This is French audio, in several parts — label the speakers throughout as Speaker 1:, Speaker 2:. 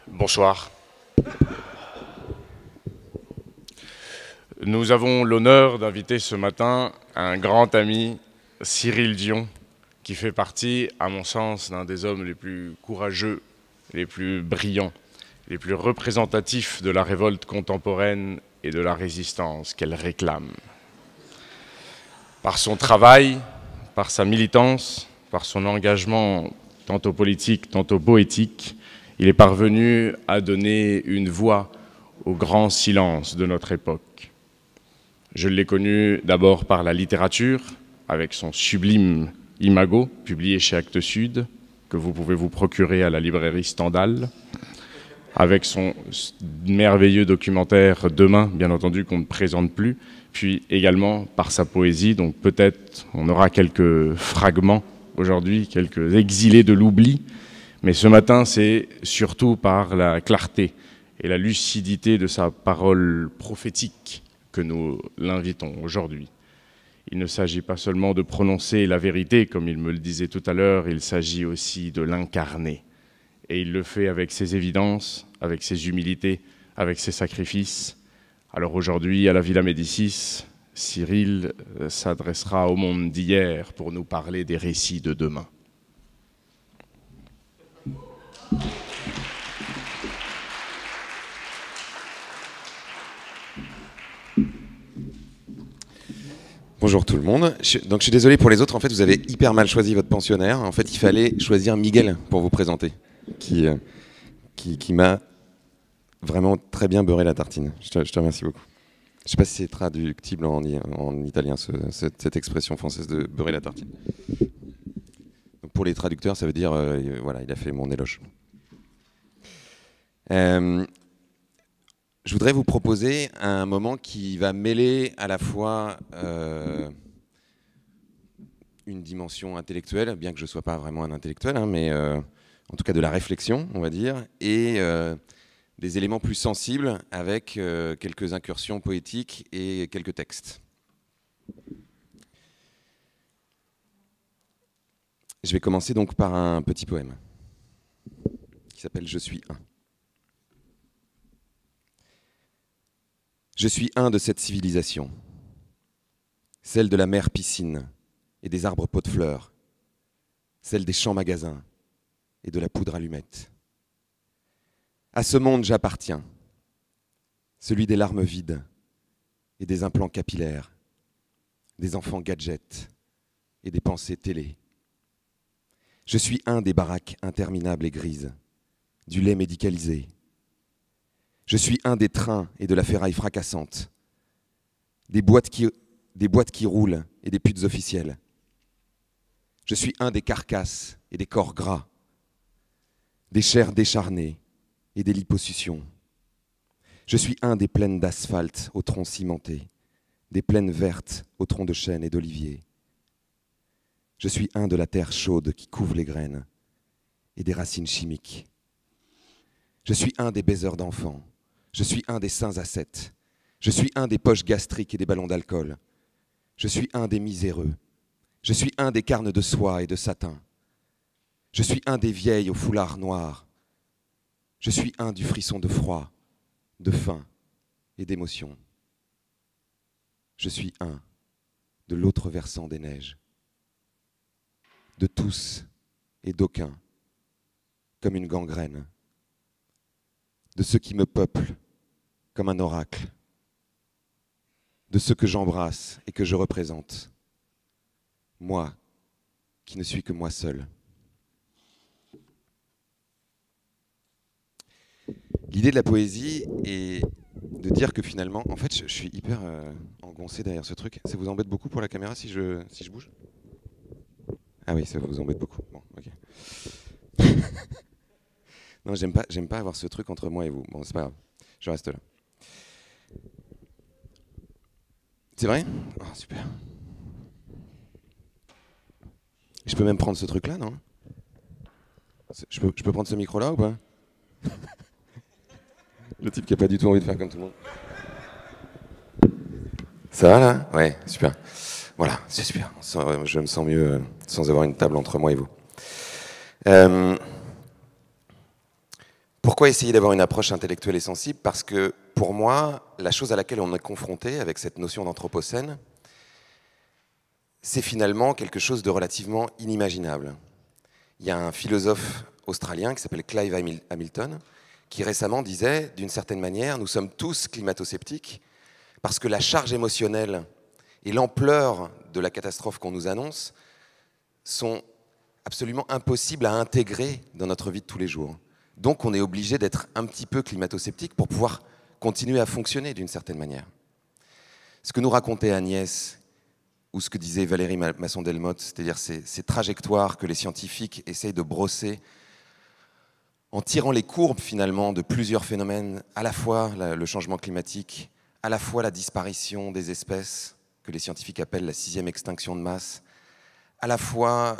Speaker 1: Bonsoir. Nous avons l'honneur d'inviter ce matin un grand ami, Cyril Dion, qui fait partie, à mon sens, d'un des hommes les plus courageux, les plus brillants, les plus représentatifs de la révolte contemporaine et de la résistance qu'elle réclame. Par son travail, par sa militance, par son engagement tantôt politique, tantôt poétique, il est parvenu à donner une voix au grand silence de notre époque. Je l'ai connu d'abord par la littérature, avec son sublime Imago, publié chez Actes Sud, que vous pouvez vous procurer à la librairie Stendhal, avec son merveilleux documentaire Demain, bien entendu, qu'on ne présente plus, puis également par sa poésie, donc peut-être on aura quelques fragments aujourd'hui, quelques exilés de l'oubli, mais ce matin c'est surtout par la clarté et la lucidité de sa parole prophétique que nous l'invitons aujourd'hui. Il ne s'agit pas seulement de prononcer la vérité, comme il me le disait tout à l'heure, il s'agit aussi de l'incarner. Et il le fait avec ses évidences, avec ses humilités, avec ses sacrifices. Alors aujourd'hui, à la Villa Médicis, Cyril s'adressera au monde d'hier pour nous parler des récits de demain.
Speaker 2: Bonjour tout le monde. Donc je suis désolé pour les autres, en fait vous avez hyper mal choisi votre pensionnaire. En fait il fallait choisir Miguel pour vous présenter, qui m'a vraiment très bien beurré la tartine. Je te remercie beaucoup. Je ne sais pas si c'est traductible en italien, cette expression française de beurrer la tartine. Donc pour les traducteurs, ça veut dire, voilà, il a fait mon éloge. Je voudrais vous proposer un moment qui va mêler à la fois une dimension intellectuelle, bien que je ne sois pas vraiment un intellectuel, hein, mais en tout cas de la réflexion, on va dire, et des éléments plus sensibles avec quelques incursions poétiques et quelques textes. Je vais commencer donc par un petit poème qui s'appelle « Je suis un ». Je suis un de cette civilisation, celle de la mer piscine et des arbres pots de fleurs, celle des champs magasins et de la poudre allumette. À ce monde j'appartiens, celui des larmes vides et des implants capillaires, des enfants gadgets et des pensées télé. Je suis un des baraques interminables et grises, du lait médicalisé. Je suis un des trains et de la ferraille fracassante, des boîtes qui roulent et des putes officielles. Je suis un des carcasses et des corps gras, des chairs décharnées et des liposuctions. Je suis un des plaines d'asphalte au tronc cimenté, des plaines vertes au tronc de chêne et d'olivier. Je suis un de la terre chaude qui couvre les graines et des racines chimiques. Je suis un des baiseurs d'enfants. Je suis un des seins à 7. Je suis un des poches gastriques et des ballons d'alcool. Je suis un des miséreux. Je suis un des carnes de soie et de satin. Je suis un des vieilles au foulard noir. Je suis un du frisson de froid, de faim et d'émotion. Je suis un de l'autre versant des neiges. De tous et d'aucuns, comme une gangrène. De ceux qui me peuplent comme un oracle, de ceux que j'embrasse et que je représente, moi qui ne suis que moi seul. L'idée de la poésie est de dire que finalement, en fait je suis hyper engoncé derrière ce truc. Ça vous embête beaucoup pour la caméra si je bouge? Ah oui, ça vous embête beaucoup. Bon, ok. Non, j'aime pas avoir ce truc entre moi et vous. Bon, c'est pas grave, je reste là. C'est vrai? Oh, super. Je peux même prendre ce truc-là, non? Je peux prendre ce micro-là ou pas? Le type qui n'a pas du tout envie de faire comme tout le monde. Ça va là? Ouais, super. Voilà, c'est super. Je me sens mieux sans avoir une table entre moi et vous. Pourquoi essayer d'avoir une approche intellectuelle et sensible? Parce que, pour moi, la chose à laquelle on est confronté avec cette notion d'anthropocène, c'est finalement quelque chose de relativement inimaginable. Il y a un philosophe australien qui s'appelle Clive Hamilton, qui récemment disait, d'une certaine manière, nous sommes tous climato-sceptiques, parce que la charge émotionnelle et l'ampleur de la catastrophe qu'on nous annonce sont absolument impossibles à intégrer dans notre vie de tous les jours. Donc on est obligé d'être un petit peu climato-sceptique pour pouvoir continuer à fonctionner d'une certaine manière. Ce que nous racontait Agnès, ou ce que disait Valérie Masson-Delmotte, c'est-à-dire ces trajectoires que les scientifiques essayent de brosser en tirant les courbes finalement de plusieurs phénomènes, à la fois le changement climatique, à la fois la disparition des espèces, que les scientifiques appellent la 6e extinction de masse, à la fois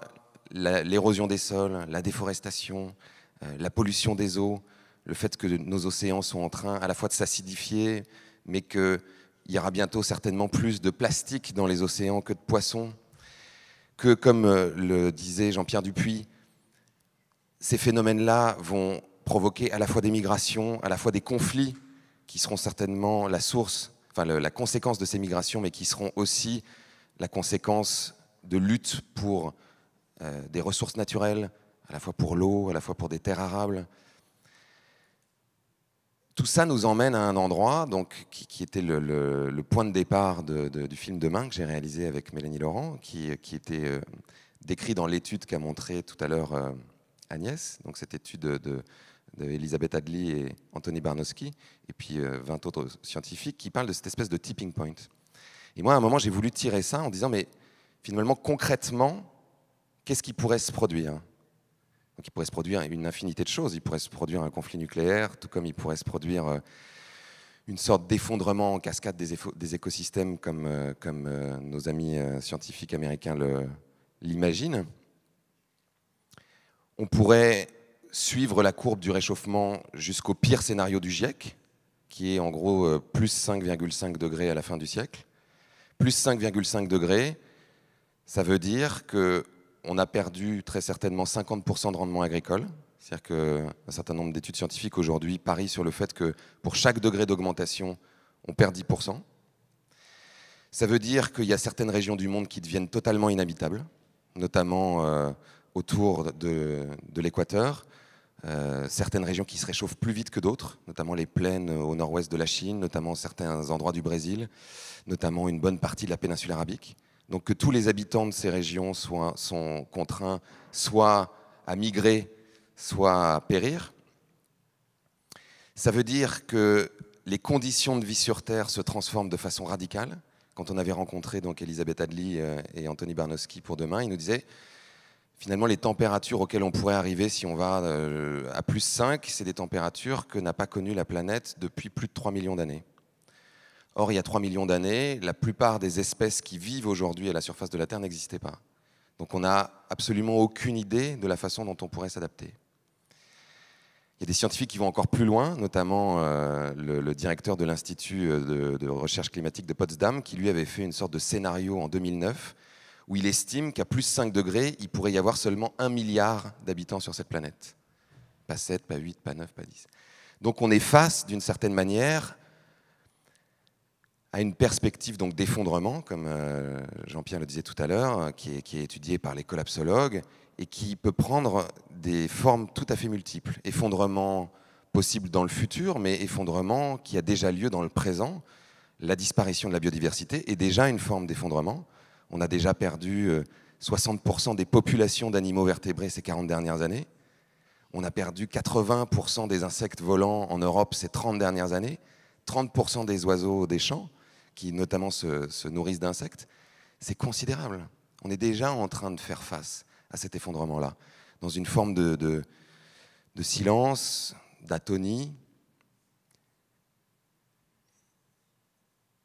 Speaker 2: l'érosion des sols, la déforestation, la pollution des eaux, le fait que nos océans sont en train à la fois de s'acidifier, mais qu'il y aura bientôt certainement plus de plastique dans les océans que de poissons, que, comme le disait Jean-Pierre Dupuy, ces phénomènes-là vont provoquer à la fois des migrations, à la fois des conflits qui seront certainement la source, enfin la conséquence de ces migrations, mais qui seront aussi la conséquence de lutte pour des ressources naturelles, à la fois pour l'eau, à la fois pour des terres arables. Tout ça nous emmène à un endroit donc, qui était le point de départ du film Demain que j'ai réalisé avec Mélanie Laurent, qui était décrit dans l'étude qu'a montré tout à l'heure Agnès, donc cette étude de Elisabeth Hadley et Anthony Barnowski, et puis 20 autres scientifiques qui parlent de cette espèce de tipping point. Et moi, à un moment, j'ai voulu tirer ça en disant, mais finalement, concrètement, qu'est-ce qui pourrait se produire? Donc, il pourrait se produire une infinité de choses. Il pourrait se produire un conflit nucléaire, tout comme il pourrait se produire une sorte d'effondrement en cascade des écosystèmes, comme nos amis scientifiques américains l'imaginent. On pourrait suivre la courbe du réchauffement jusqu'au pire scénario du GIEC, qui est en gros plus 5,5 degrés à la fin du siècle. Plus 5,5 degrés, ça veut dire qu'on a perdu très certainement 50% de rendement agricole. C'est-à-dire qu'un certain nombre d'études scientifiques aujourd'hui parient sur le fait que pour chaque degré d'augmentation, on perd 10%. Ça veut dire qu'il y a certaines régions du monde qui deviennent totalement inhabitables, notamment autour de l'équateur, certaines régions qui se réchauffent plus vite que d'autres, notamment les plaines au nord-ouest de la Chine, notamment certains endroits du Brésil, notamment une bonne partie de la péninsule arabique. Donc que tous les habitants de ces régions sont contraints soit à migrer, soit à périr. Ça veut dire que les conditions de vie sur Terre se transforment de façon radicale. Quand on avait rencontré donc Elisabeth Hadley et Anthony Barnowski pour Demain, ils nous disaient finalement les températures auxquelles on pourrait arriver si on va à plus 5, c'est des températures que n'a pas connues la planète depuis plus de 3 millions d'années. Or, il y a 3 millions d'années, la plupart des espèces qui vivent aujourd'hui à la surface de la Terre n'existaient pas. Donc on n'a absolument aucune idée de la façon dont on pourrait s'adapter. Il y a des scientifiques qui vont encore plus loin, notamment le directeur de l'Institut de recherche climatique de Potsdam, qui lui avait fait une sorte de scénario en 2009, où il estime qu'à plus 5 degrés, il pourrait y avoir seulement 1 milliard d'habitants sur cette planète. Pas 7, pas 8, pas 9, pas 10. Donc on est face, d'une certaine manière, à une perspective d'effondrement, comme Jean-Pierre le disait tout à l'heure, qui est étudiée par les collapsologues, et qui peut prendre des formes tout à fait multiples. Effondrement possible dans le futur, mais effondrement qui a déjà lieu dans le présent. La disparition de la biodiversité est déjà une forme d'effondrement. On a déjà perdu 60% des populations d'animaux vertébrés ces 40 dernières années. On a perdu 80% des insectes volants en Europe ces 30 dernières années, 30% des oiseaux des champs, qui notamment se nourrissent d'insectes. C'est considérable. On est déjà en train de faire face à cet effondrement-là, dans une forme de silence, d'atonie.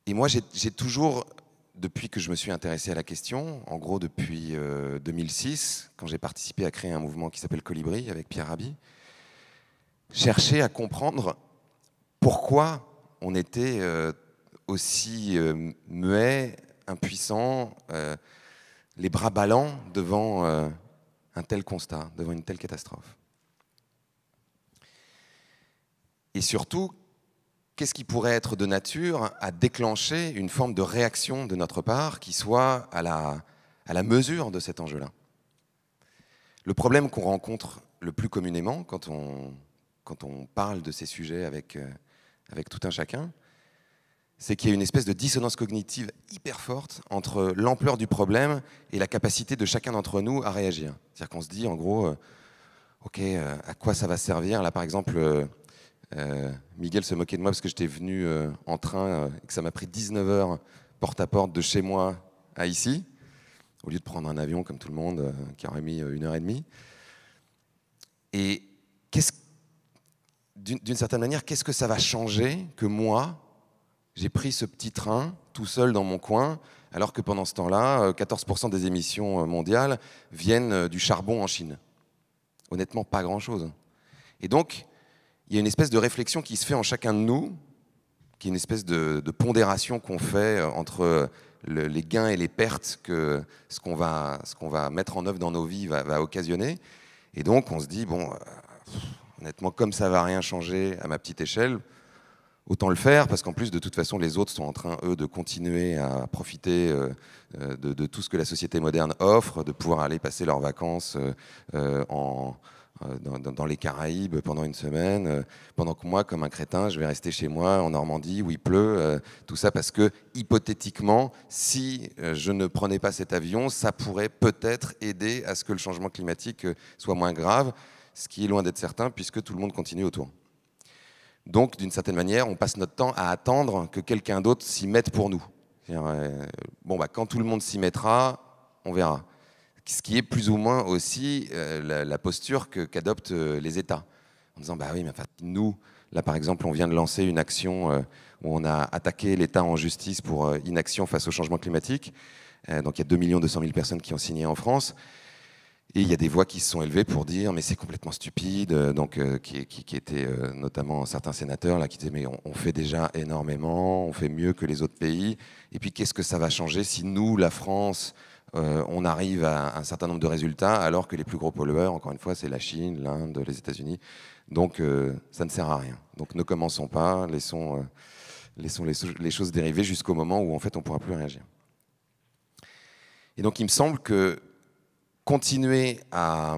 Speaker 2: Et moi, j'ai toujours, depuis que je me suis intéressé à la question, en gros depuis 2006, quand j'ai participé à créer un mouvement qui s'appelle Colibri avec Pierre Rabhi, cherché à comprendre pourquoi on était aussi muet, impuissant, les bras ballants devant un tel constat, devant une telle catastrophe. Et surtout, qu'est-ce qui pourrait être de nature à déclencher une forme de réaction de notre part qui soit à la mesure de cet enjeu-là? Le problème qu'on rencontre le plus communément quand on parle de ces sujets avec tout un chacun, c'est qu'il y a une espèce de dissonance cognitive hyper forte entre l'ampleur du problème et la capacité de chacun d'entre nous à réagir. C'est-à-dire qu'on se dit, en gros, OK, à quoi ça va servir? Là, par exemple, Miguel se moquait de moi parce que j'étais venu en train et que ça m'a pris 19 heures porte à porte de chez moi à ici, au lieu de prendre un avion comme tout le monde qui aurait mis 1h30. Et d'une certaine manière, qu'est-ce que ça va changer que moi, j'ai pris ce petit train tout seul dans mon coin, alors que pendant ce temps-là, 14% des émissions mondiales viennent du charbon en Chine? Honnêtement, pas grand-chose. Et donc, il y a une espèce de réflexion qui se fait en chacun de nous, qui est une espèce de pondération qu'on fait entre les gains et les pertes que ce qu'on va mettre en œuvre dans nos vies va occasionner. Et donc, on se dit, bon, honnêtement, comme ça ne va rien changer à ma petite échelle, autant le faire, parce qu'en plus, de toute façon, les autres sont en train, eux, de continuer à profiter de tout ce que la société moderne offre, de pouvoir aller passer leurs vacances dans les Caraïbes pendant une semaine, pendant que moi, comme un crétin, je vais rester chez moi en Normandie où il pleut, tout ça parce que, hypothétiquement, si je ne prenais pas cet avion, ça pourrait peut-être aider à ce que le changement climatique soit moins grave, ce qui est loin d'être certain puisque tout le monde continue autour. Donc, d'une certaine manière, on passe notre temps à attendre que quelqu'un d'autre s'y mette pour nous. Quand tout le monde s'y mettra, on verra. Ce qui est plus ou moins aussi la posture qu'adoptent les États. En disant, bah oui, mais enfin, nous, là par exemple, on vient de lancer une action où on a attaqué l'État en justice pour inaction face au changement climatique. Donc il y a 2 200 000 personnes qui ont signé en France. Et il y a des voix qui se sont élevées pour dire mais c'est complètement stupide, qui étaient notamment certains sénateurs là, qui disaient mais on fait déjà énormément, on fait mieux que les autres pays, et puis qu'est-ce que ça va changer si nous, la France, on arrive à un certain nombre de résultats alors que les plus gros pollueurs, encore une fois, c'est la Chine, l'Inde, les États-Unis, donc ça ne sert à rien. Donc ne commençons pas, laissons les choses dériver jusqu'au moment où en fait on ne pourra plus réagir. Et donc il me semble que continuer à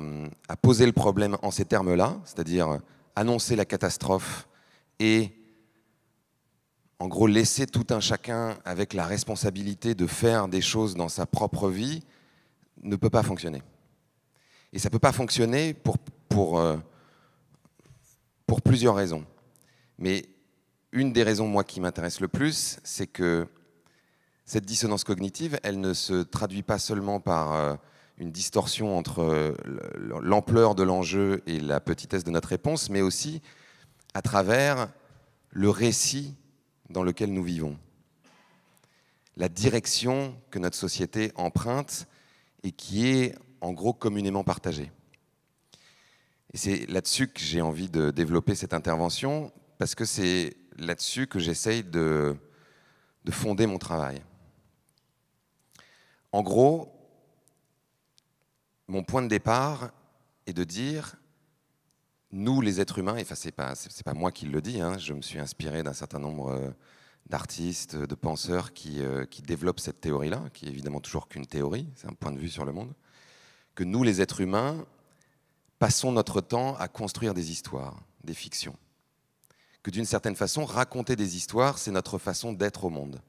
Speaker 2: poser le problème en ces termes-là, c'est-à-dire annoncer la catastrophe et en gros laisser tout un chacun avec la responsabilité de faire des choses dans sa propre vie, ne peut pas fonctionner. Et ça ne peut pas fonctionner pour plusieurs raisons. Mais une des raisons, moi, qui m'intéresse le plus, c'est que cette dissonance cognitive, elle ne se traduit pas seulement par une distorsion entre l'ampleur de l'enjeu et la petitesse de notre réponse, mais aussi à travers le récit dans lequel nous vivons, la direction que notre société emprunte et qui est en gros communément partagée. Et c'est là-dessus que j'ai envie de développer cette intervention, parce que c'est là-dessus que j'essaye de fonder mon travail. En gros, mon point de départ est de dire, nous les êtres humains, et enfin c'est pas moi qui le dis, hein, je me suis inspiré d'un certain nombre d'artistes, de penseurs qui développent cette théorie-là, qui est évidemment toujours qu'une théorie, c'est un point de vue sur le monde, que nous les êtres humains passons notre temps à construire des histoires, des fictions. Que d'une certaine façon, raconter des histoires, c'est notre façon d'être au monde.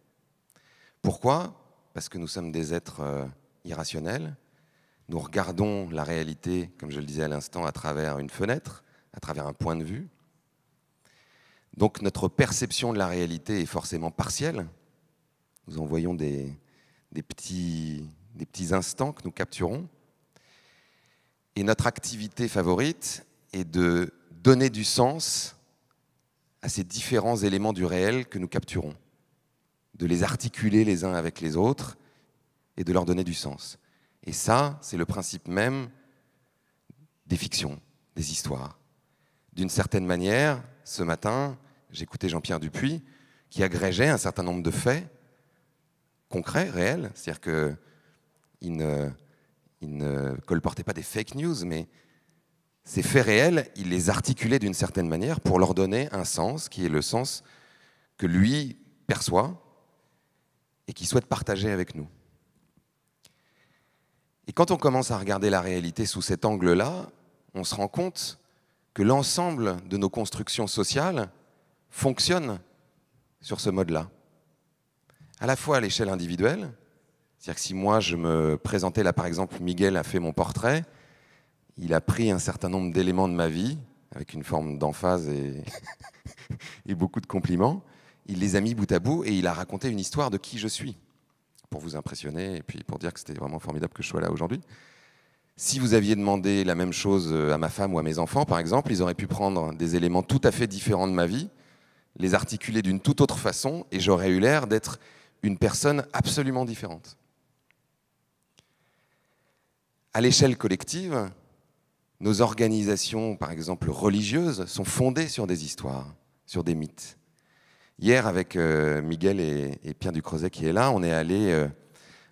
Speaker 2: Pourquoi ? Parce que nous sommes des êtres irrationnels. Nous regardons la réalité, comme je le disais à l'instant, à travers une fenêtre, à travers un point de vue. Donc notre perception de la réalité est forcément partielle. Nous en voyons des petits instants que nous capturons. Et notre activité favorite est de donner du sens à ces différents éléments du réel que nous capturons, de les articuler les uns avec les autres et de leur donner du sens. Et ça, c'est le principe même des fictions, des histoires. D'une certaine manière, ce matin, j'écoutais Jean-Pierre Dupuis qui agrégeait un certain nombre de faits concrets, réels, c'est-à-dire qu'il ne colportait pas des fake news, mais ces faits réels, il les articulait d'une certaine manière pour leur donner un sens qui est le sens que lui perçoit et qu'il souhaite partager avec nous. Et quand on commence à regarder la réalité sous cet angle-là, on se rend compte que l'ensemble de nos constructions sociales fonctionnent sur ce mode-là. À la fois à l'échelle individuelle, c'est-à-dire que si moi je me présentais là par exemple, Miguel a fait mon portrait, il a pris un certain nombre d'éléments de ma vie, avec une forme d'emphase et, et beaucoup de compliments, il les a mis bout à bout et il a raconté une histoire de qui je suis, pour vous impressionner et puis pour dire que c'était vraiment formidable que je sois là aujourd'hui. Si vous aviez demandé la même chose à ma femme ou à mes enfants, par exemple, ils auraient pu prendre des éléments tout à fait différents de ma vie, les articuler d'une toute autre façon, et j'aurais eu l'air d'être une personne absolument différente. À l'échelle collective, nos organisations, par exemple religieuses, sont fondées sur des histoires, sur des mythes. Hier, avec Miguel et Pierre Ducrozet qui est là, on est allé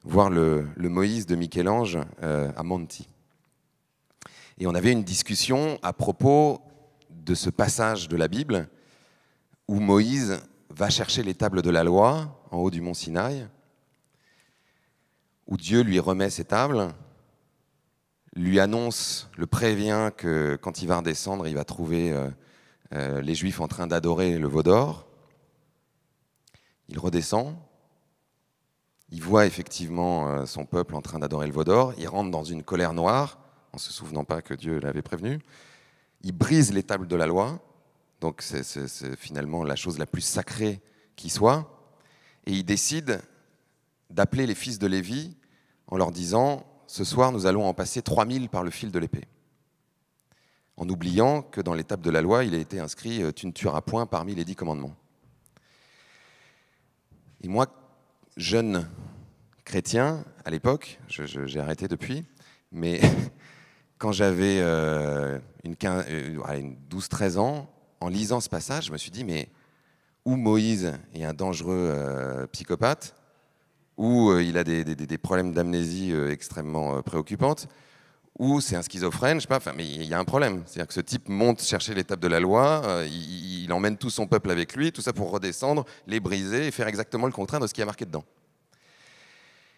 Speaker 2: voir le Moïse de Michel-Ange à Monti. Et on avait une discussion à propos de ce passage de la Bible où Moïse va chercher les tables de la loi en haut du mont Sinaï, où Dieu lui remet ces tables, lui annonce, le prévient que quand il va redescendre, il va trouver les Juifs en train d'adorer le veau d'or. Il redescend, il voit effectivement son peuple en train d'adorer le veau d'or, il rentre dans une colère noire, en ne se souvenant pas que Dieu l'avait prévenu, il brise les tables de la loi, donc c'est finalement la chose la plus sacrée qui soit, et il décide d'appeler les fils de Lévi en leur disant « Ce soir, nous allons en passer 3000 par le fil de l'épée », en oubliant que dans les tables de la loi, il a été inscrit « Tu ne tueras point parmi les 10 commandements ». Et moi, jeune chrétien, à l'époque, j'ai arrêté depuis, mais quand j'avais une 12-13 ans, en lisant ce passage, je me suis dit, mais où Moïse est un dangereux psychopathe, ou il a des problèmes d'amnésie extrêmement préoccupantes, ou c'est un schizophrène, je sais pas, enfin, mais il y a un problème. C'est-à-dire que ce type monte chercher les tables de la loi, il emmène tout son peuple avec lui, tout ça pour redescendre, les briser et faire exactement le contraire de ce qui est marqué dedans.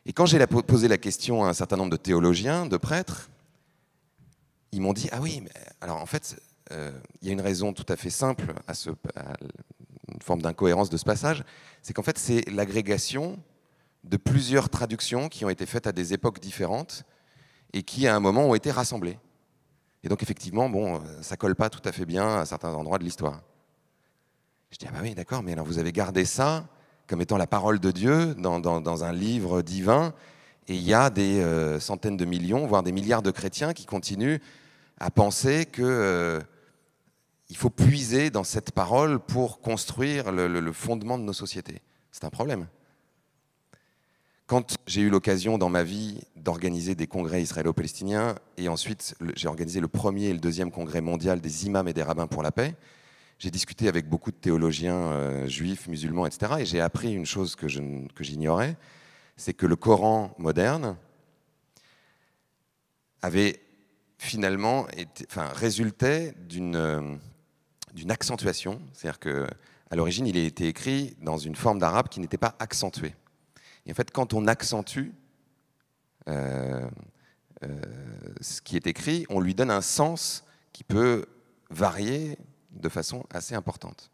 Speaker 2: Et quand j'ai posé la question à un certain nombre de théologiens, de prêtres, ils m'ont dit « Ah oui, mais alors en fait, il y a une raison tout à fait simple à une forme d'incohérence de ce passage, c'est qu'en fait, c'est l'agrégation de plusieurs traductions qui ont été faites à des époques différentes et qui, à un moment, ont été rassemblées. Et donc, effectivement, bon, ça colle pas tout à fait bien à certains endroits de l'histoire. » Je dis « Ah bah oui, d'accord, mais alors vous avez gardé ça comme étant la parole de Dieu dans un livre divin, et il y a des centaines de millions, voire des milliards de chrétiens qui continuent à penser qu'il faut puiser dans cette parole pour construire le fondement de nos sociétés. C'est un problème. Quand j'ai eu l'occasion dans ma vie d'organiser des congrès israélo-palestiniens, et ensuite j'ai organisé le premier et le deuxième congrès mondial des imams et des rabbins pour la paix, j'ai discuté avec beaucoup de théologiens juifs, musulmans, etc. Et j'ai appris une chose que j'ignorais, c'est que le Coran moderne avait finalement résultait d'une accentuation, c'est-à-dire qu'à l'origine, il a été écrit dans une forme d'arabe qui n'était pas accentuée. Et en fait, quand on accentue ce qui est écrit, on lui donne un sens qui peut varier de façon assez importante.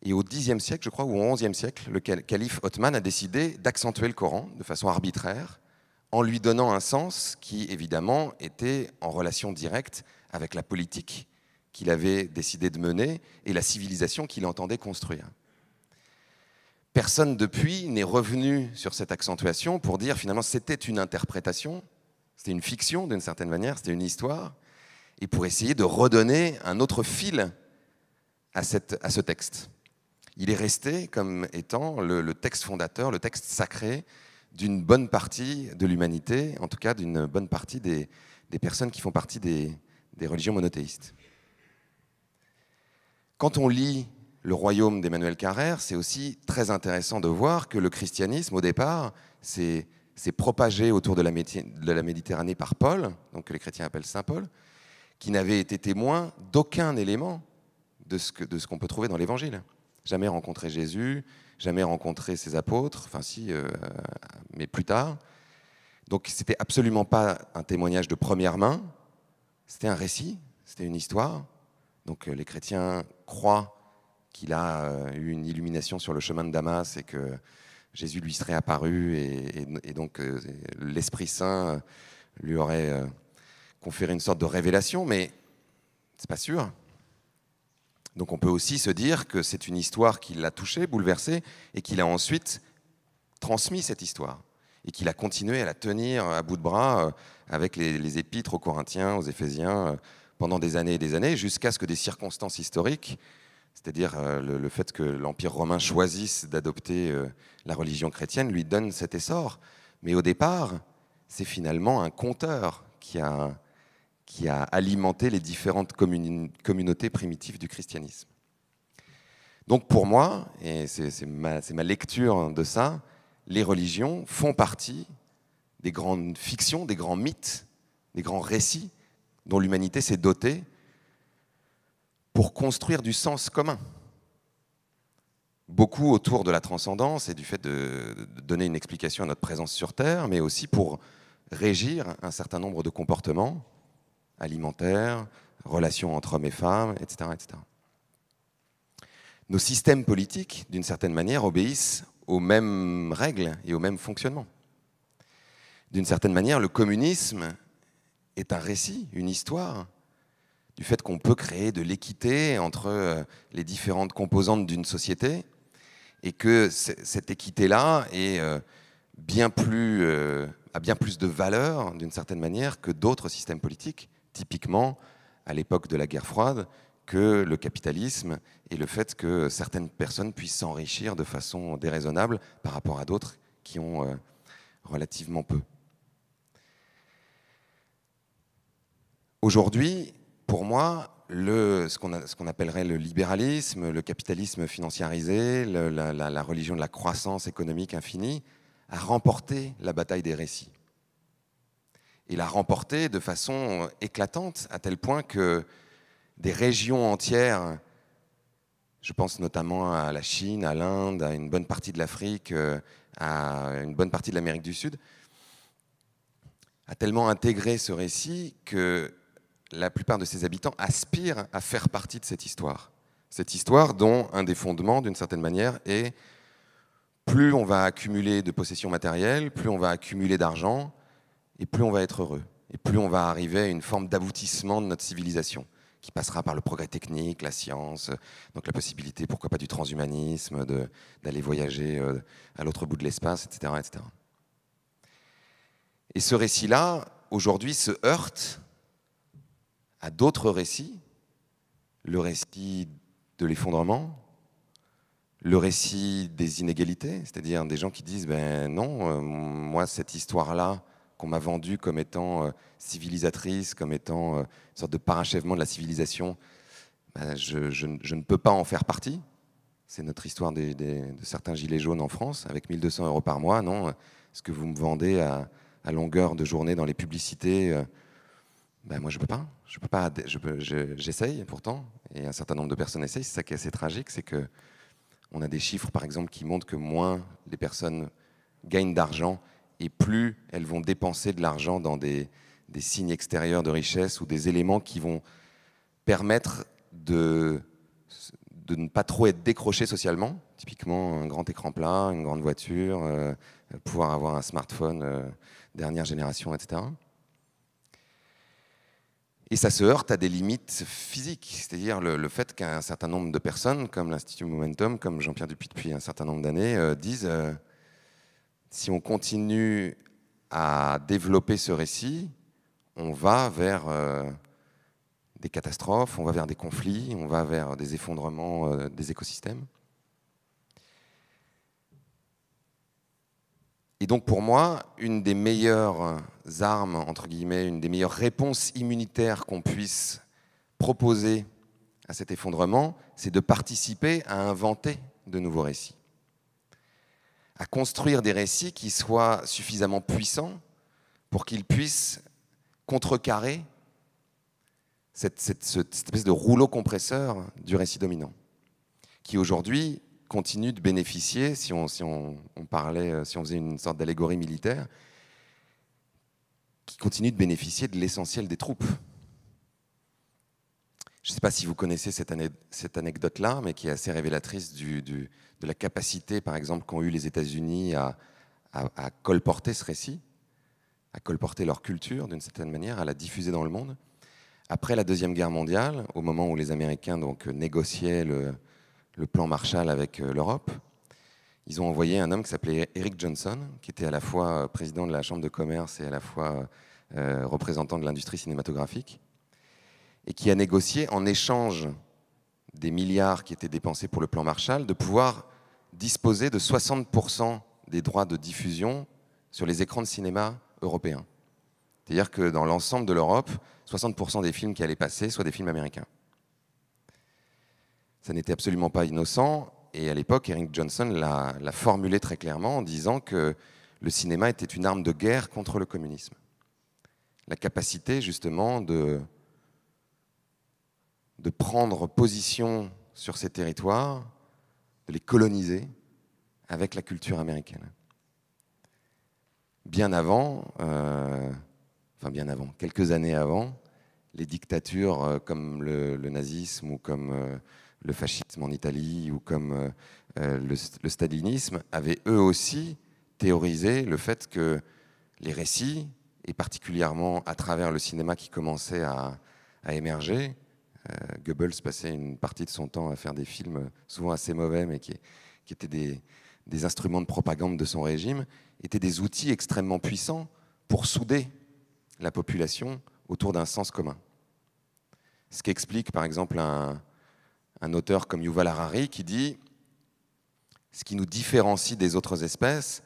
Speaker 2: Et au Xe siècle, je crois, ou au XIe siècle, le calife Othman a décidé d'accentuer le Coran de façon arbitraire, en lui donnant un sens qui, évidemment, était en relation directe avec la politique qu'il avait décidé de mener et la civilisation qu'il entendait construire. Personne depuis n'est revenu sur cette accentuation pour dire finalement c'était une interprétation, c'était une fiction d'une certaine manière, c'était une histoire, et pour essayer de redonner un autre fil à ce texte. Il est resté comme étant le texte fondateur, le texte sacré d'une bonne partie de l'humanité, en tout cas d'une bonne partie des personnes qui font partie des religions monothéistes. Quand on lit Le Royaume d'Emmanuel Carrère, c'est aussi très intéressant de voir que le christianisme, au départ, s'est propagé autour de la Méditerranée par Paul, donc que les chrétiens appellent Saint Paul, qui n'avait été témoin d'aucun élément de ce qu'on peut trouver dans l'Évangile. Jamais rencontré Jésus, jamais rencontré ses apôtres, enfin si, mais plus tard. Donc c'était absolument pas un témoignage de première main, c'était un récit, c'était une histoire. Donc les chrétiens croient qu'il a eu une illumination sur le chemin de Damas et que Jésus lui serait apparu et donc l'Esprit Saint lui aurait conféré une sorte de révélation, mais c'est pas sûr. Donc on peut aussi se dire que c'est une histoire qui l'a touché, bouleversé, et qu'il a ensuite transmis cette histoire, et qu'il a continué à la tenir à bout de bras avec les épîtres aux Corinthiens, aux Éphésiens, pendant des années et des années, jusqu'à ce que des circonstances historiques, c'est-à-dire le fait que l'Empire romain choisisse d'adopter la religion chrétienne, lui donnent cet essor. Mais au départ, c'est finalement un conteur qui a alimenté les différentes communautés primitives du christianisme. Donc pour moi, et c'est ma lecture de ça, les religions font partie des grandes fictions, des grands mythes, des grands récits dont l'humanité s'est dotée pour construire du sens commun. Beaucoup autour de la transcendance et du fait de donner une explication à notre présence sur Terre, mais aussi pour régir un certain nombre de comportements alimentaires, relations entre hommes et femmes, etc., etc. Nos systèmes politiques, d'une certaine manière, obéissent aux mêmes règles et au même fonctionnement. D'une certaine manière, le communisme est un récit, une histoire, du fait qu'on peut créer de l'équité entre les différentes composantes d'une société et que cette équité-là est a bien plus de valeur, d'une certaine manière, que d'autres systèmes politiques, typiquement, à l'époque de la guerre froide, que le capitalisme et le fait que certaines personnes puissent s'enrichir de façon déraisonnable par rapport à d'autres qui ont relativement peu. Aujourd'hui, pour moi, ce qu'on appellerait le libéralisme, le capitalisme financiarisé, la religion de la croissance économique infinie, a remporté la bataille des récits. Et l'a remporté de façon éclatante, à tel point que des régions entières, je pense notamment à la Chine, à l'Inde, à une bonne partie de l'Afrique, à une bonne partie de l'Amérique du Sud, a tellement intégré ce récit que la plupart de ses habitants aspirent à faire partie de cette histoire. Cette histoire dont un des fondements, d'une certaine manière, est plus on va accumuler de possessions matérielles, plus on va accumuler d'argent, et plus on va être heureux. Et plus on va arriver à une forme d'aboutissement de notre civilisation, qui passera par le progrès technique, la science, donc la possibilité, pourquoi pas, du transhumanisme, d'aller voyager à l'autre bout de l'espace, etc., etc. Et ce récit-là, aujourd'hui, se heurte à d'autres récits, le récit de l'effondrement, le récit des inégalités, c'est-à-dire des gens qui disent « ben non, moi cette histoire-là qu'on m'a vendue comme étant civilisatrice, comme étant une sorte de parachèvement de la civilisation, ben, je ne peux pas en faire partie ». C'est notre histoire de certains gilets jaunes en France, avec 1 200 € par mois. Non, ce que vous me vendez à longueur de journée dans les publicités, ben moi je peux pas. J'essaye pourtant, et un certain nombre de personnes essayent. C'est ça qui est assez tragique, c'est que on a des chiffres par exemple qui montrent que moins les personnes gagnent d'argent et plus elles vont dépenser de l'argent dans des signes extérieurs de richesse ou des éléments qui vont permettre de ne pas trop être décroché socialement, typiquement un grand écran plat, une grande voiture, pouvoir avoir un smartphone dernière génération, etc. Et ça se heurte à des limites physiques, c'est-à-dire le fait qu'un certain nombre de personnes, comme l'Institut Momentum, comme Jean-Pierre Dupuy depuis un certain nombre d'années, disent si on continue à développer ce récit, on va vers des catastrophes, on va vers des conflits, on va vers des effondrements des écosystèmes. Et donc pour moi, une des meilleures armes, entre guillemets, une des meilleures réponses immunitaires qu'on puisse proposer à cet effondrement, c'est de participer à inventer de nouveaux récits. À construire des récits qui soient suffisamment puissants pour qu'ils puissent contrecarrer cette espèce de rouleau compresseur du récit dominant, qui aujourd'hui continue de bénéficier, si on faisait une sorte d'allégorie militaire, qui continue de bénéficier de l'essentiel des troupes. Je ne sais pas si vous connaissez cette anecdote-là, mais qui est assez révélatrice de la capacité, par exemple, qu'ont eu les États-Unis à colporter ce récit, à colporter leur culture d'une certaine manière, à la diffuser dans le monde. Après la Deuxième Guerre mondiale, au moment où les Américains donc, négociaient le plan Marshall avec l'Europe, ils ont envoyé un homme qui s'appelait Eric Johnson, qui était à la fois président de la Chambre de commerce et à la fois représentant de l'industrie cinématographique, et qui a négocié, en échange des milliards qui étaient dépensés pour le plan Marshall, de pouvoir disposer de 60% des droits de diffusion sur les écrans de cinéma européens. C'est-à-dire que dans l'ensemble de l'Europe, 60% des films qui allaient passer soient des films américains. Ça n'était absolument pas innocent, et à l'époque, Eric Johnson l'a formulé très clairement en disant que le cinéma était une arme de guerre contre le communisme. La capacité, justement, de prendre position sur ces territoires, de les coloniser avec la culture américaine. Bien avant, quelques années avant, les dictatures comme le nazisme ou comme le fascisme en Italie ou comme le stalinisme avaient eux aussi théorisé le fait que les récits, et particulièrement à travers le cinéma qui commençait à émerger, Goebbels passait une partie de son temps à faire des films souvent assez mauvais, mais qui étaient des instruments de propagande de son régime, étaient des outils extrêmement puissants pour souder la population autour d'un sens commun. Ce qui explique par exemple un auteur comme Yuval Harari qui dit « Ce qui nous différencie des autres espèces,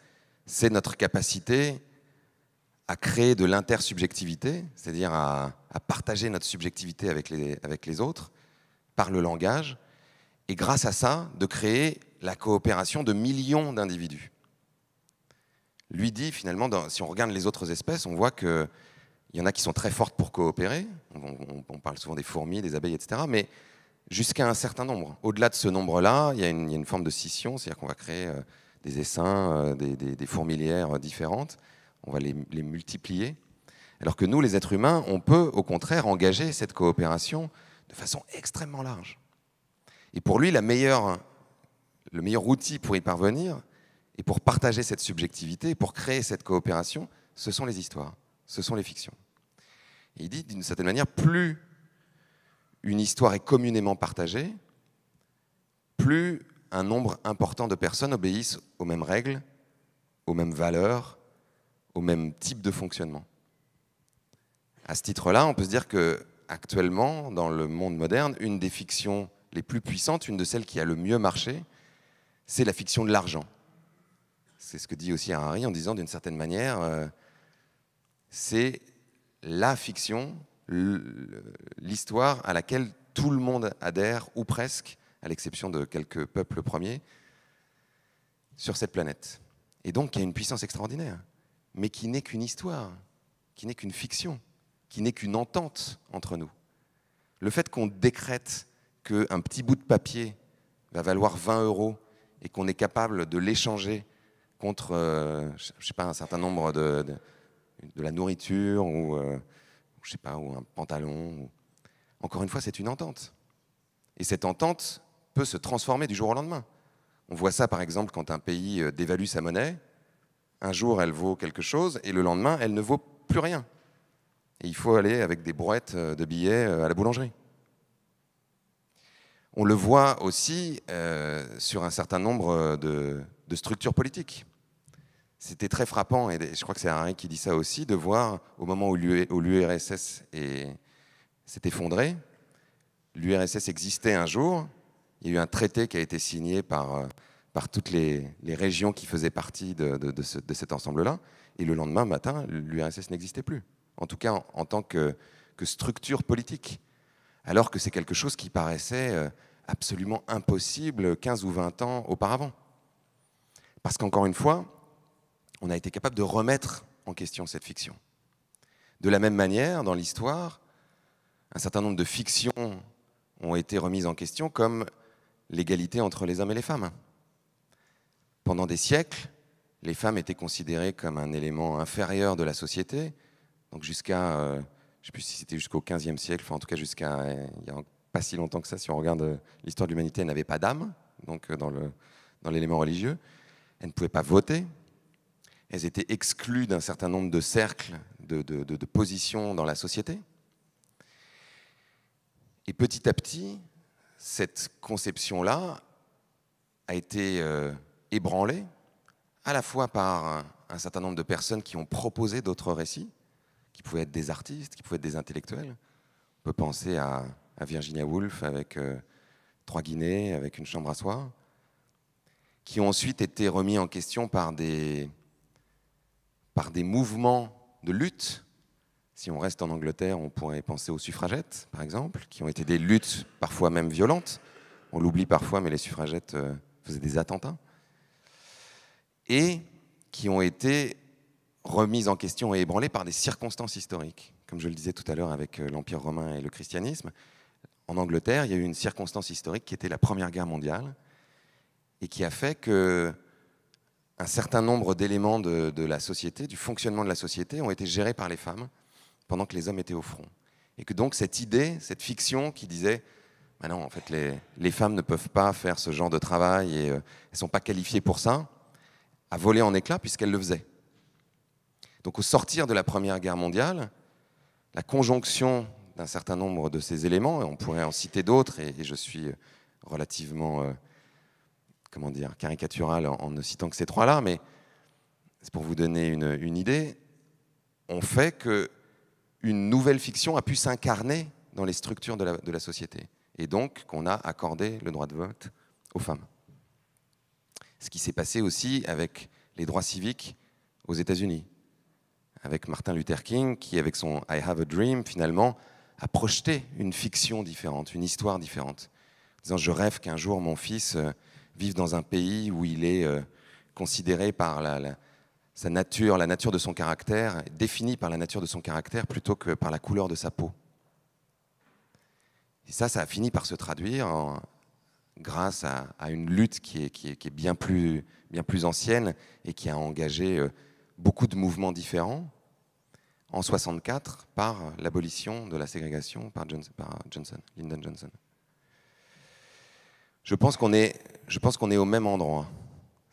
Speaker 2: c'est notre capacité à créer de l'intersubjectivité, c'est-à-dire à partager notre subjectivité avec les autres par le langage, et grâce à ça, de créer la coopération de millions d'individus. » Lui dit finalement, si on regarde les autres espèces, on voit qu'il y en a qui sont très fortes pour coopérer, on parle souvent des fourmis, des abeilles, etc., mais jusqu'à un certain nombre. Au-delà de ce nombre-là, il y a une forme de scission, c'est-à-dire qu'on va créer des essaims, des fourmilières différentes, on va les multiplier. Alors que nous, les êtres humains, on peut au contraire engager cette coopération de façon extrêmement large. Et pour lui, le meilleur outil pour y parvenir, et pour partager cette subjectivité, pour créer cette coopération, ce sont les histoires, ce sont les fictions. Et il dit d'une certaine manière, plus une histoire est communément partagée, plus un nombre important de personnes obéissent aux mêmes règles, aux mêmes valeurs, au même type de fonctionnement. À ce titre-là, on peut se dire qu'actuellement, dans le monde moderne, une des fictions les plus puissantes, une de celles qui a le mieux marché, c'est la fiction de l'argent. C'est ce que dit aussi Harari en disant d'une certaine manière, c'est la fiction, l'histoire à laquelle tout le monde adhère, ou presque, à l'exception de quelques peuples premiers, sur cette planète. Et donc, il y a une puissance extraordinaire, mais qui n'est qu'une histoire, qui n'est qu'une fiction, qui n'est qu'une entente entre nous. Le fait qu'on décrète qu'un petit bout de papier va valoir 20 € et qu'on est capable de l'échanger contre, je sais pas, un certain nombre de la nourriture ou, je sais pas, ou un pantalon. Encore une fois, c'est une entente. Et cette entente peut se transformer du jour au lendemain. On voit ça, par exemple, quand un pays dévalue sa monnaie. Un jour, elle vaut quelque chose, et le lendemain, elle ne vaut plus rien. Et il faut aller avec des brouettes de billets à la boulangerie. On le voit aussi sur un certain nombre de structures politiques. C'était très frappant, et je crois que c'est Harari qui dit ça aussi, de voir au moment où l'URSS s'est effondrée, l'URSS existait un jour, il y a eu un traité qui a été signé par toutes les régions qui faisaient partie de cet ensemble-là, et le lendemain matin, l'URSS n'existait plus, en tout cas en tant que structure politique, alors que c'est quelque chose qui paraissait absolument impossible 15 ou 20 ans auparavant. Parce qu'encore une fois, on a été capable de remettre en question cette fiction. De la même manière, dans l'histoire, un certain nombre de fictions ont été remises en question, comme l'égalité entre les hommes et les femmes. Pendant des siècles, les femmes étaient considérées comme un élément inférieur de la société, donc jusqu'à, je ne sais plus si c'était jusqu'au XVe siècle, enfin en tout cas jusqu'à il n'y a pas si longtemps que ça, si on regarde l'histoire de l'humanité, elles n'avaient pas d'âme, donc dans l'élément religieux. Elles ne pouvaient pas voter. Elles étaient exclues d'un certain nombre de cercles, de positions dans la société. Et petit à petit, cette conception-là a été ébranlée, à la fois par un certain nombre de personnes qui ont proposé d'autres récits, qui pouvaient être des artistes, qui pouvaient être des intellectuels. On peut penser à Virginia Woolf avec Trois Guinées, avec Une chambre à soi, qui ont ensuite été remis en question par des mouvements de lutte. Si on reste en Angleterre, on pourrait penser aux suffragettes, par exemple, qui ont été des luttes parfois même violentes. On l'oublie parfois, mais les suffragettes faisaient des attentats. Et qui ont été remises en question et ébranlées par des circonstances historiques. Comme je le disais tout à l'heure avec l'Empire romain et le christianisme, en Angleterre, il y a eu une circonstance historique qui était la Première Guerre mondiale et qui a fait que un certain nombre d'éléments de la société, du fonctionnement de la société, ont été gérés par les femmes pendant que les hommes étaient au front. Et que donc cette idée, cette fiction qui disait bah non, en fait, les femmes ne peuvent pas faire ce genre de travail et elles ne sont pas qualifiées pour ça, a volé en éclats puisqu'elles le faisaient. Donc au sortir de la Première Guerre mondiale, la conjonction d'un certain nombre de ces éléments, et on pourrait en citer d'autres, et je suis relativement caricatural en ne citant que ces trois-là, mais c'est pour vous donner une idée, ont fait qu'une nouvelle fiction a pu s'incarner dans les structures de la société, et donc qu'on a accordé le droit de vote aux femmes. Ce qui s'est passé aussi avec les droits civiques aux États-Unis, avec Martin Luther King, qui, avec son I Have a Dream, finalement, a projeté une fiction différente, une histoire différente, en disant « Je rêve qu'un jour mon fils vive dans un pays où il est considéré par sa nature, la nature de son caractère, défini par la nature de son caractère plutôt que par la couleur de sa peau. » Et ça a fini par se traduire grâce à une lutte qui est bien plus ancienne et qui a engagé beaucoup de mouvements différents, en 1964, par l'abolition de la ségrégation par Lyndon Johnson. Je pense qu'on est au même endroit.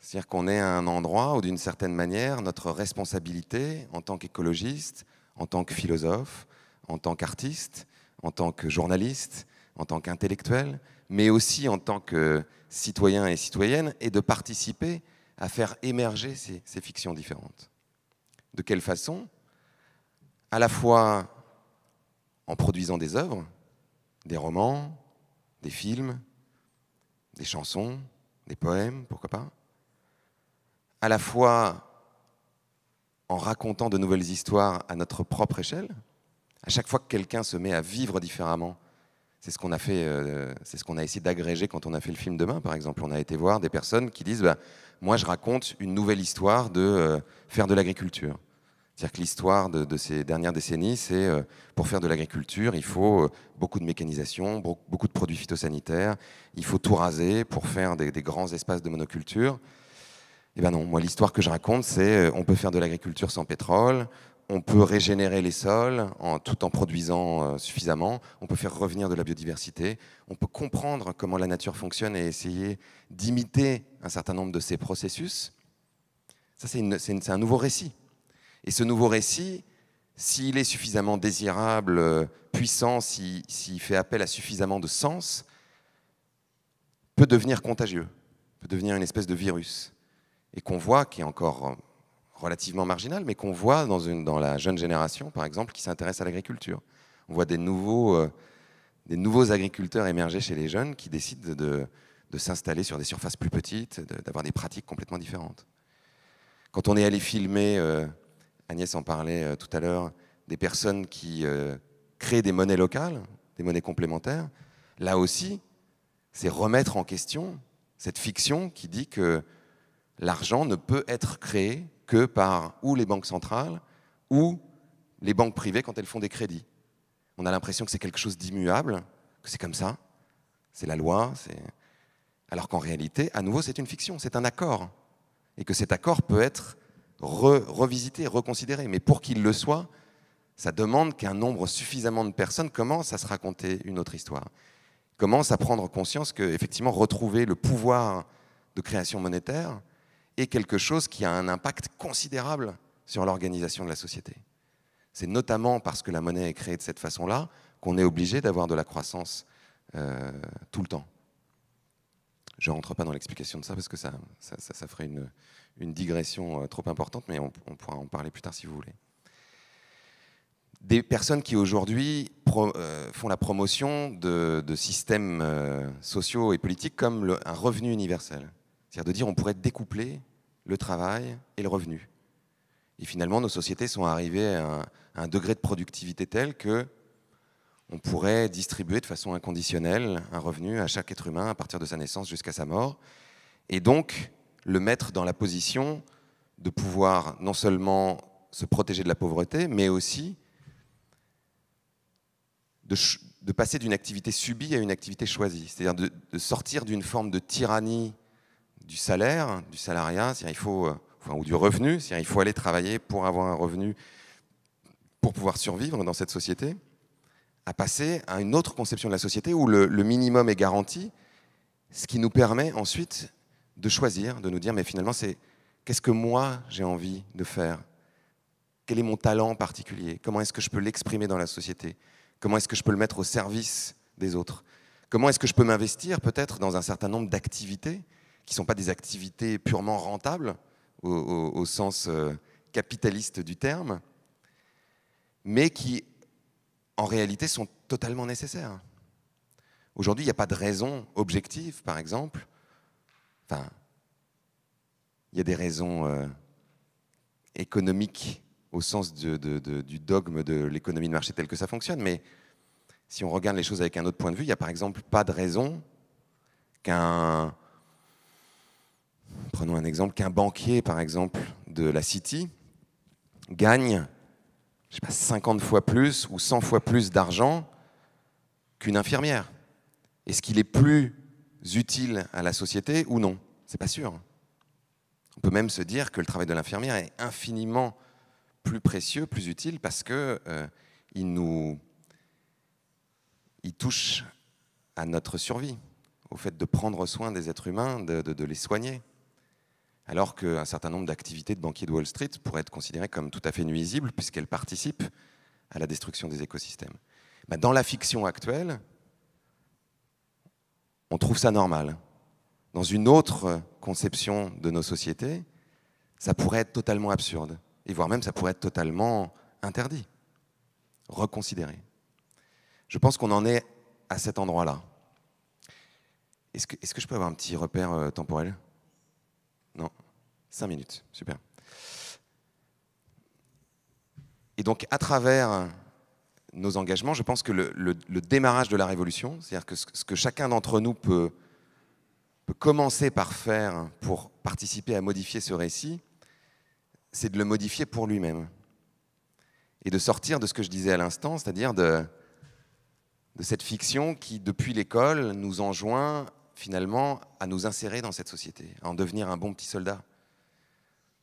Speaker 2: C'est-à-dire qu'on est à un endroit où, d'une certaine manière, notre responsabilité en tant qu'écologiste, en tant que philosophe, en tant qu'artiste, en tant que journaliste, en tant qu'intellectuel, mais aussi en tant que citoyen et citoyenne, est de participer à faire émerger ces fictions différentes. De quelle façon ? À la fois en produisant des œuvres, des romans, des films, des chansons, des poèmes, pourquoi pas ? À la fois en racontant de nouvelles histoires à notre propre échelle. À chaque fois que quelqu'un se met à vivre différemment, c'est ce qu'on a fait, c'est ce qu'on a essayé d'agréger quand on a fait le film Demain, par exemple. On a été voir des personnes qui disent moi, je raconte une nouvelle histoire de faire de l'agriculture. C'est-à-dire que l'histoire de ces dernières décennies, c'est pour faire de l'agriculture, il faut beaucoup de mécanisation, beaucoup de produits phytosanitaires, il faut tout raser pour faire des grands espaces de monoculture. Eh bien non, moi l'histoire que je raconte, c'est on peut faire de l'agriculture sans pétrole, on peut régénérer les sols tout en produisant suffisamment, on peut faire revenir de la biodiversité, on peut comprendre comment la nature fonctionne et essayer d'imiter un certain nombre de ces processus. Ça, c'est un nouveau récit. Et ce nouveau récit, s'il est suffisamment désirable, puissant, s'il fait appel à suffisamment de sens, peut devenir contagieux, peut devenir une espèce de virus. Et qu'on voit, qui est encore relativement marginal, mais qu'on voit dans la jeune génération, par exemple, qui s'intéresse à l'agriculture. On voit des nouveaux agriculteurs émerger chez les jeunes qui décident de s'installer sur des surfaces plus petites, d'avoir des pratiques complètement différentes. Quand on est allé filmer, Agnès en parlait tout à l'heure, des personnes qui créent des monnaies locales, des monnaies complémentaires, là aussi, c'est remettre en question cette fiction qui dit que l'argent ne peut être créé que par ou les banques centrales ou les banques privées quand elles font des crédits. On a l'impression que c'est quelque chose d'immuable, que c'est comme ça, c'est la loi, alors qu'en réalité, à nouveau, c'est une fiction, c'est un accord. Et que cet accord peut être revisité, reconsidéré. Mais pour qu'il le soit, ça demande qu'un nombre suffisamment de personnes commencent à se raconter une autre histoire, commencent à prendre conscience qu'effectivement, retrouver le pouvoir de création monétaire est quelque chose qui a un impact considérable sur l'organisation de la société. C'est notamment parce que la monnaie est créée de cette façon-là qu'on est obligé d'avoir de la croissance tout le temps. Je ne rentre pas dans l'explication de ça parce que ça ferait une digression trop importante, mais on pourra en parler plus tard si vous voulez. Des personnes qui aujourd'hui font la promotion de systèmes sociaux et politiques comme un revenu universel. C'est-à-dire de dire on pourrait découpler le travail et le revenu. Et finalement, nos sociétés sont arrivées à un degré de productivité tel que on pourrait distribuer de façon inconditionnelle un revenu à chaque être humain à partir de sa naissance jusqu'à sa mort, et donc le mettre dans la position de pouvoir non seulement se protéger de la pauvreté, mais aussi de passer d'une activité subie à une activité choisie, c'est-à-dire de sortir d'une forme de tyrannie du salaire, du salariat, c'est-à-dire ou du revenu, c'est-à-dire il faut aller travailler pour avoir un revenu pour pouvoir survivre dans cette société, à passer à une autre conception de la société où le minimum est garanti, ce qui nous permet ensuite de choisir, de nous dire mais finalement qu'est-ce que moi j'ai envie de faire? Quel est mon talent particulier? Comment est-ce que je peux l'exprimer dans la société? Comment est-ce que je peux le mettre au service des autres? Comment est-ce que je peux m'investir peut-être dans un certain nombre d'activités qui ne sont pas des activités purement rentables au sens capitaliste du terme, mais qui en réalité sont totalement nécessaires. Aujourd'hui, il n'y a pas de raison objective, par exemple. Enfin, il y a des raisons économiques au sens du dogme de l'économie de marché telle que ça fonctionne, mais si on regarde les choses avec un autre point de vue, il n'y a par exemple pas de raison prenons un exemple, qu'un banquier, par exemple, de la City gagne, je sais pas, 50 fois plus ou 100 fois plus d'argent qu'une infirmière. Est-ce qu'il est plus utile à la société ou non? C'est pas sûr. On peut même se dire que le travail de l'infirmière est infiniment plus précieux, plus utile, parce que il touche à notre survie, au fait de prendre soin des êtres humains, de les soigner. Alors qu'un certain nombre d'activités de banquiers de Wall Street pourraient être considérées comme tout à fait nuisibles puisqu'elles participent à la destruction des écosystèmes. Dans la fiction actuelle, on trouve ça normal. Dans une autre conception de nos sociétés, ça pourrait être totalement absurde, et voire même ça pourrait être totalement interdit, reconsidéré. Je pense qu'on en est à cet endroit-là. Est-ce que je peux avoir un petit repère temporel ? Non, 5 minutes, super. Et donc, à travers nos engagements, je pense que le démarrage de la révolution, c'est-à-dire que ce que chacun d'entre nous peut commencer par faire pour participer à modifier ce récit, c'est de le modifier pour lui-même. Et de sortir de ce que je disais à l'instant, c'est-à-dire de cette fiction qui, depuis l'école, nous enjoint finalement à nous insérer dans cette société, à en devenir un bon petit soldat.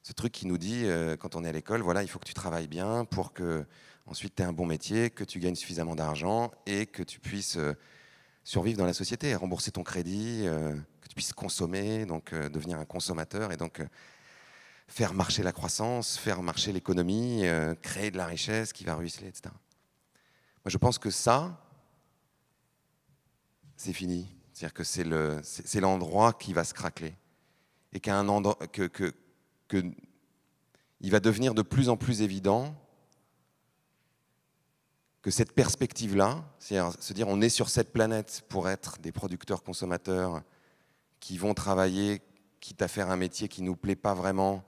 Speaker 2: Ce truc qui nous dit, quand on est à l'école, voilà, il faut que tu travailles bien pour que ensuite tu aies un bon métier, que tu gagnes suffisamment d'argent et que tu puisses survivre dans la société, rembourser ton crédit, que tu puisses consommer, donc devenir un consommateur et donc faire marcher la croissance, faire marcher l'économie, créer de la richesse qui va ruisseler, etc. Moi, je pense que ça, c'est fini. C'est-à-dire que c'est l'endroit qui va se craqueler. Et qu'à un endroit, il va devenir de plus en plus évident que cette perspective-là, c'est-à-dire se dire on est sur cette planète pour être des producteurs-consommateurs qui vont travailler, quitte à faire un métier qui ne nous plaît pas vraiment,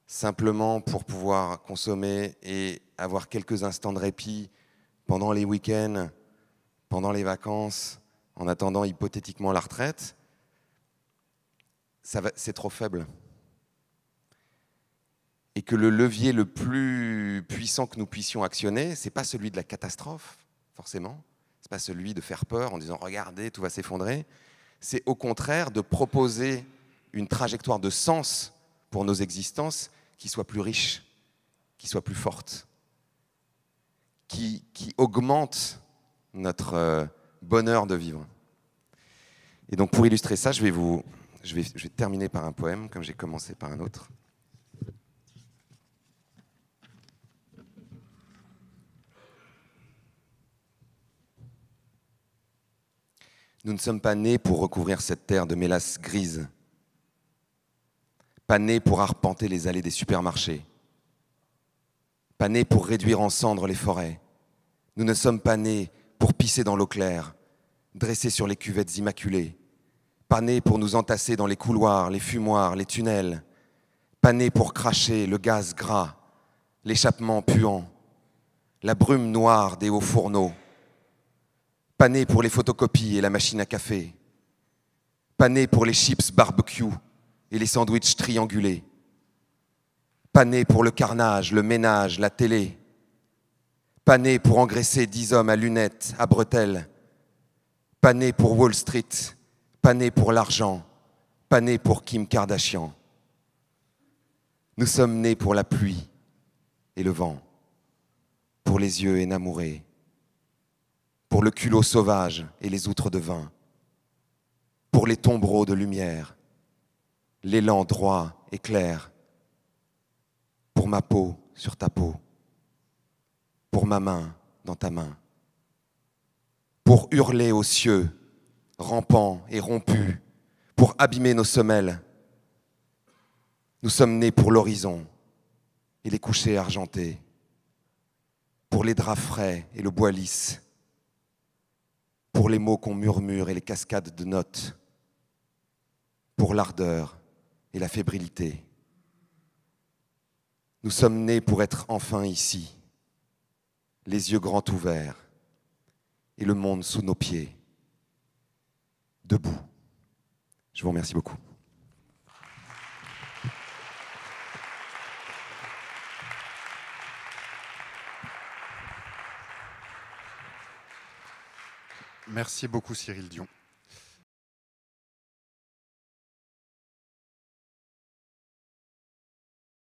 Speaker 2: simplement pour pouvoir consommer et avoir quelques instants de répit pendant les week-ends, pendant les vacances, en attendant hypothétiquement la retraite, c'est trop faible. Et que le levier le plus puissant que nous puissions actionner, ce n'est pas celui de la catastrophe, forcément. C'est pas celui de faire peur en disant « regardez, tout va s'effondrer ». C'est au contraire de proposer une trajectoire de sens pour nos existences qui soit plus riche, qui soit plus forte, qui augmente notre bonheur de vivre. Et donc pour illustrer ça, je vais terminer par un poème, comme j'ai commencé par un autre. Nous ne sommes pas nés pour recouvrir cette terre de mélasse grise, pas nés pour arpenter les allées des supermarchés, pas nés pour réduire en cendres les forêts. Nous ne sommes pas nés pour pisser dans l'eau claire, dressés sur les cuvettes immaculées, pas nés pour nous entasser dans les couloirs, les fumoirs, les tunnels, pas nés pour cracher le gaz gras, l'échappement puant, la brume noire des hauts fourneaux, pas nés pour les photocopies et la machine à café, pas nés pour les chips barbecue et les sandwichs triangulés, pas nés pour le carnage, le ménage, la télé, pas nés pour engraisser 10 hommes à lunettes, à bretelles, pas nés pour Wall Street, pas nés pour l'argent, pas nés pour Kim Kardashian. Nous sommes nés pour la pluie et le vent, pour les yeux énamourés, pour le culot sauvage et les outres de vin, pour les tombereaux de lumière, l'élan droit et clair, pour ma peau sur ta peau, pour ma main dans ta main, pour hurler aux cieux, rampants et rompus, pour abîmer nos semelles. Nous sommes nés pour l'horizon et les couchers argentés, pour les draps frais et le bois lisse, pour les mots qu'on murmure et les cascades de notes, pour l'ardeur et la fébrilité. Nous sommes nés pour être enfin ici, les yeux grands ouverts et le monde sous nos pieds, debout. Je vous remercie beaucoup.
Speaker 3: Merci beaucoup Cyril Dion.